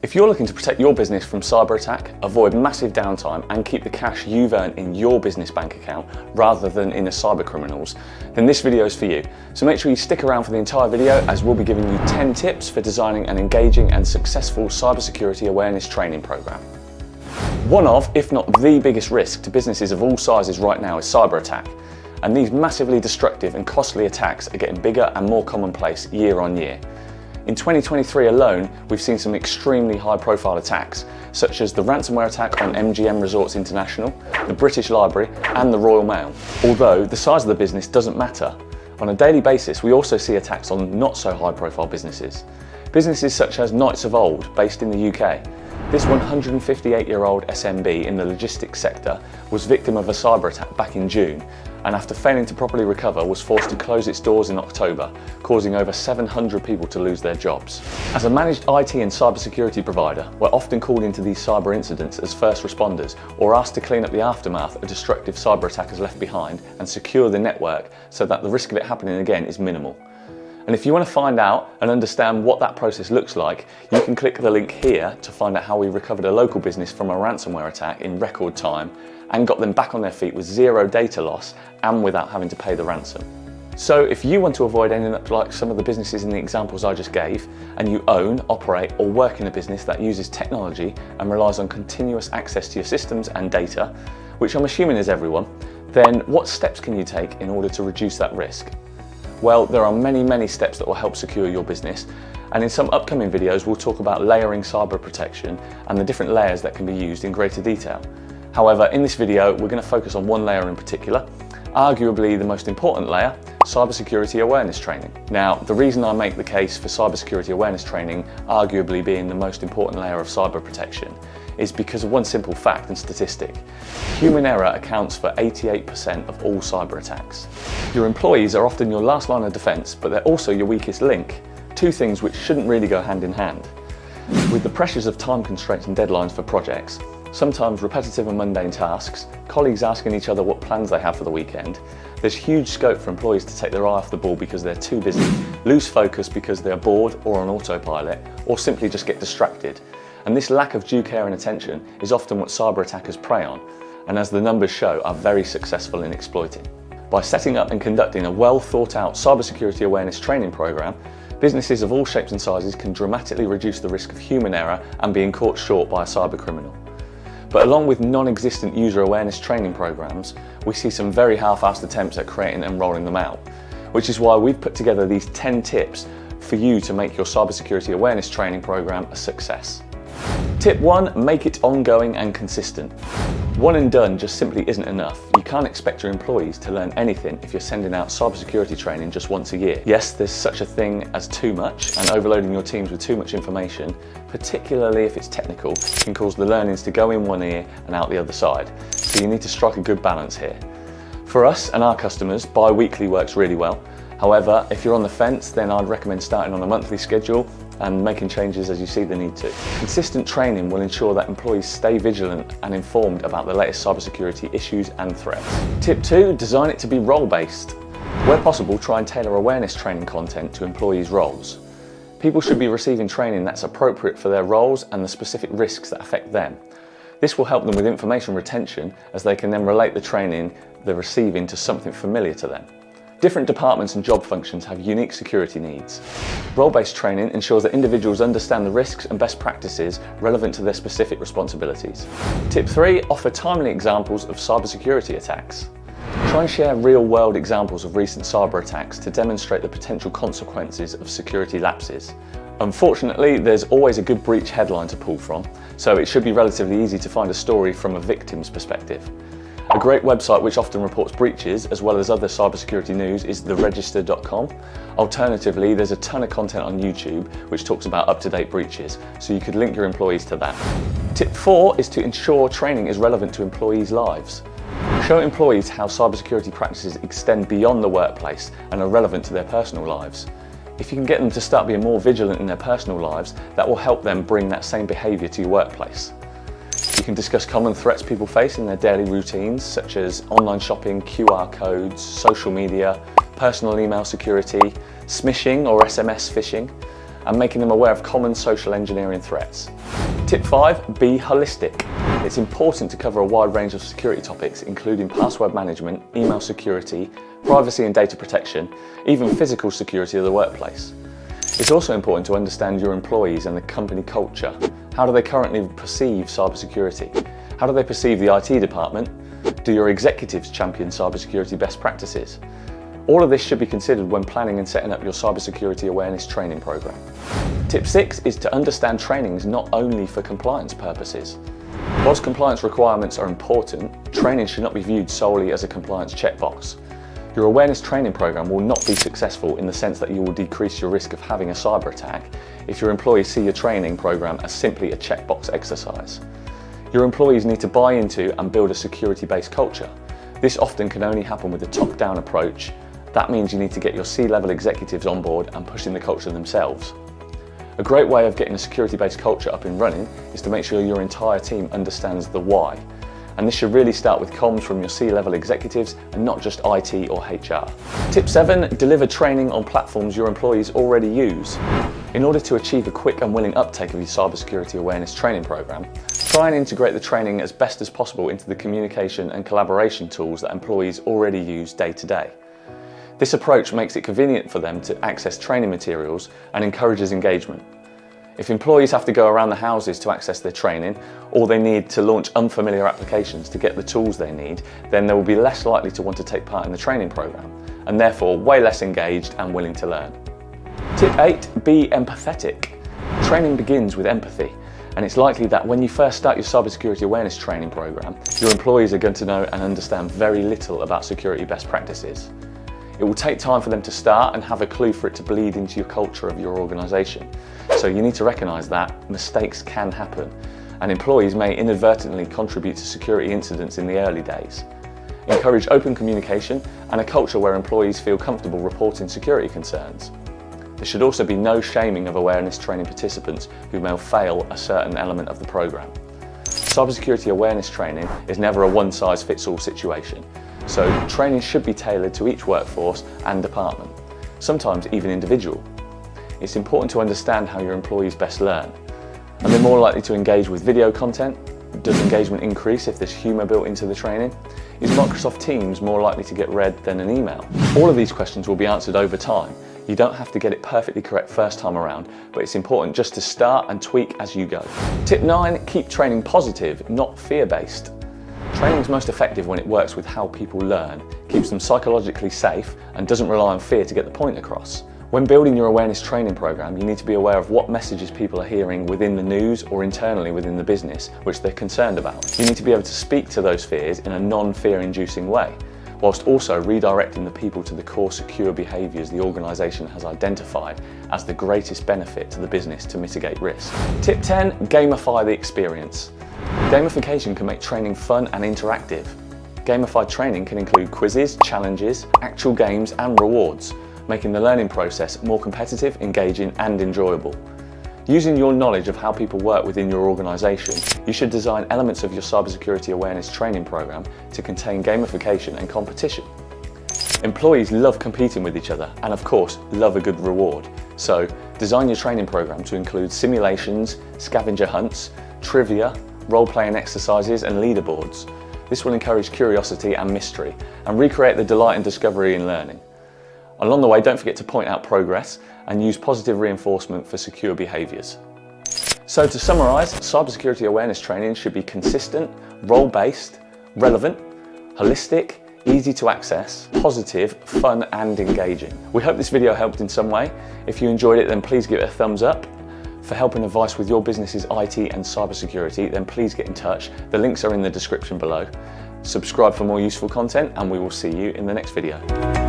If you're looking to protect your business from cyber attack, avoid massive downtime and keep the cash you've earned in your business bank account rather than in a cyber criminal's, then this video is for you. So make sure you stick around for the entire video, as we'll be giving you 10 tips for designing an engaging and successful cybersecurity awareness training program. One of, if not the biggest risk to businesses of all sizes right now is cyber attack. And these massively destructive and costly attacks are getting bigger and more commonplace year on year. In 2023 alone, we've seen some extremely high-profile attacks, such as the ransomware attack on MGM Resorts International, the British Library, and the Royal Mail. Although the size of the business doesn't matter. On a daily basis, we also see attacks on not so high-profile businesses. Businesses such as Knights of Old, based in the UK. This 158-year-old SMB in the logistics sector was victim of a cyber attack back in June, and after failing to properly recover was forced to close its doors in October, causing over 700 people to lose their jobs. As a managed IT and cybersecurity provider, we're often called into these cyber incidents as first responders or asked to clean up the aftermath a destructive cyber attack has left behind and secure the network so that the risk of it happening again is minimal. And if you want to find out and understand what that process looks like, you can click the link here to find out how we recovered a local business from a ransomware attack in record time and got them back on their feet with zero data loss and without having to pay the ransom. So if you want to avoid ending up like some of the businesses in the examples I just gave, and you own, operate or work in a business that uses technology and relies on continuous access to your systems and data, which I'm assuming is everyone, then what steps can you take in order to reduce that risk? Well, there are many steps that will help secure your business, and in some upcoming videos we'll talk about layering cyber protection and the different layers that can be used in greater detail. However, in this video we're going to focus on one layer in particular, arguably the most important layer, cybersecurity awareness training. Now, the reason I make the case for cybersecurity awareness training arguably being the most important layer of cyber protection is because of one simple fact and statistic. Human error accounts for 88% of all cyber attacks. Your employees are often your last line of defense, but they're also your weakest link, two things which shouldn't really go hand in hand. With the pressures of time constraints and deadlines for projects, sometimes repetitive and mundane tasks, colleagues asking each other what plans they have for the weekend, there's huge scope for employees to take their eye off the ball because they're too busy, lose focus because they're bored or on autopilot, or simply just get distracted. And this lack of due care and attention is often what cyber attackers prey on, and as the numbers show, are very successful in exploiting. By setting up and conducting a well thought out cybersecurity awareness training program, businesses of all shapes and sizes can dramatically reduce the risk of human error and being caught short by a cyber criminal. But along with non-existent user awareness training programs, we see some very half-assed attempts at creating and rolling them out, which is why we've put together these 10 tips for you to make your cybersecurity awareness training program a success. Tip 1, make it ongoing and consistent. One and done just simply isn't enough. You can't expect your employees to learn anything if you're sending out cybersecurity training just once a year. Yes, there's such a thing as too much, and overloading your teams with too much information, particularly if it's technical, can cause the learnings to go in one ear and out the other side. So you need to strike a good balance here. For us and our customers, bi-weekly works really well. However, if you're on the fence, then I'd recommend starting on a monthly schedule and making changes as you see the need to. Consistent training will ensure that employees stay vigilant and informed about the latest cybersecurity issues and threats. Tip 2, design it to be role-based. Where possible, try and tailor awareness training content to employees' roles. People should be receiving training that's appropriate for their roles and the specific risks that affect them. This will help them with information retention, as they can then relate the training they're receiving to something familiar to them. Different departments and job functions have unique security needs. Role-based training ensures that individuals understand the risks and best practices relevant to their specific responsibilities. Tip 3, offer timely examples of cybersecurity attacks. Try and share real-world examples of recent cyber attacks to demonstrate the potential consequences of security lapses. Unfortunately, there's always a good breach headline to pull from, so it should be relatively easy to find a story from a victim's perspective. A great website which often reports breaches, as well as other cybersecurity news, is theregister.com. Alternatively, there's a ton of content on YouTube which talks about up-to-date breaches, so you could link your employees to that. Tip 4 is to ensure training is relevant to employees' lives. Show employees how cybersecurity practices extend beyond the workplace and are relevant to their personal lives. If you can get them to start being more vigilant in their personal lives, that will help them bring that same behaviour to your workplace. You can discuss common threats people face in their daily routines, such as online shopping, QR codes, social media, personal email security, smishing or SMS phishing. and making them aware of common social engineering threats. Tip 5, be holistic. It's important to cover a wide range of security topics, including password management, email security, privacy and data protection, even physical security of the workplace. It's also important to understand your employees and the company culture. How do they currently perceive cybersecurity? How do they perceive the IT department? Do your executives champion cybersecurity best practices? All of this should be considered when planning and setting up your cybersecurity awareness training program. Tip 6 is to understand trainings not only for compliance purposes. Whilst compliance requirements are important, training should not be viewed solely as a compliance checkbox. Your awareness training program will not be successful in the sense that you will decrease your risk of having a cyber attack if your employees see your training program as simply a checkbox exercise. Your employees need to buy into and build a security-based culture. This often can only happen with a top-down approach. That means you need to get your C-level executives on board and pushing the culture themselves. A great way of getting a security-based culture up and running is to make sure your entire team understands the why. And this should really start with comms from your C-level executives and not just IT or HR. Tip 7, deliver training on platforms your employees already use. In order to achieve a quick and willing uptake of your cybersecurity awareness training program, try and integrate the training as best as possible into the communication and collaboration tools that employees already use day to day. This approach makes it convenient for them to access training materials and encourages engagement. If employees have to go around the houses to access their training, or they need to launch unfamiliar applications to get the tools they need, then they will be less likely to want to take part in the training program, and therefore way less engaged and willing to learn. Tip 8, be empathetic. Training begins with empathy, and it's likely that when you first start your cybersecurity awareness training program, your employees are going to know and understand very little about security best practices. It will take time for them to start and have a clue for it to bleed into your culture of your organisation. So you need to recognise that mistakes can happen, and employees may inadvertently contribute to security incidents in the early days. Encourage open communication and a culture where employees feel comfortable reporting security concerns. There should also be no shaming of awareness training participants who may fail a certain element of the programme. Cybersecurity awareness training is never a one-size-fits-all situation, so training should be tailored to each workforce and department, sometimes even individual. It's important to understand how your employees best learn. Are they more likely to engage with video content? Does engagement increase if there's humour built into the training? Is Microsoft Teams more likely to get read than an email? All of these questions will be answered over time. You don't have to get it perfectly correct first time around, but it's important just to start and tweak as you go. Tip 9, keep training positive, not fear-based. Training is most effective when it works with how people learn, keeps them psychologically safe, and doesn't rely on fear to get the point across. When building your awareness training program, you need to be aware of what messages people are hearing within the news or internally within the business, which they're concerned about. You need to be able to speak to those fears in a non-fear inducing way, whilst also redirecting the people to the core secure behaviours the organisation has identified as the greatest benefit to the business to mitigate risk. Tip 10, gamify the experience. Gamification can make training fun and interactive. Gamified training can include quizzes, challenges, actual games and rewards, making the learning process more competitive, engaging and enjoyable. Using your knowledge of how people work within your organisation, you should design elements of your cybersecurity awareness training program to contain gamification and competition. Employees love competing with each other and of course love a good reward. So design your training program to include simulations, scavenger hunts, trivia, role-playing exercises and leaderboards. This will encourage curiosity and mystery and recreate the delight and discovery in learning. Along the way, don't forget to point out progress and use positive reinforcement for secure behaviours. So to summarise, cybersecurity awareness training should be consistent, role-based, relevant, holistic, easy to access, positive, fun and engaging. We hope this video helped in some way. If you enjoyed it, then please give it a thumbs up. For help and advice with your business's IT and cybersecurity, then please get in touch. The links are in the description below. Subscribe for more useful content and we will see you in the next video.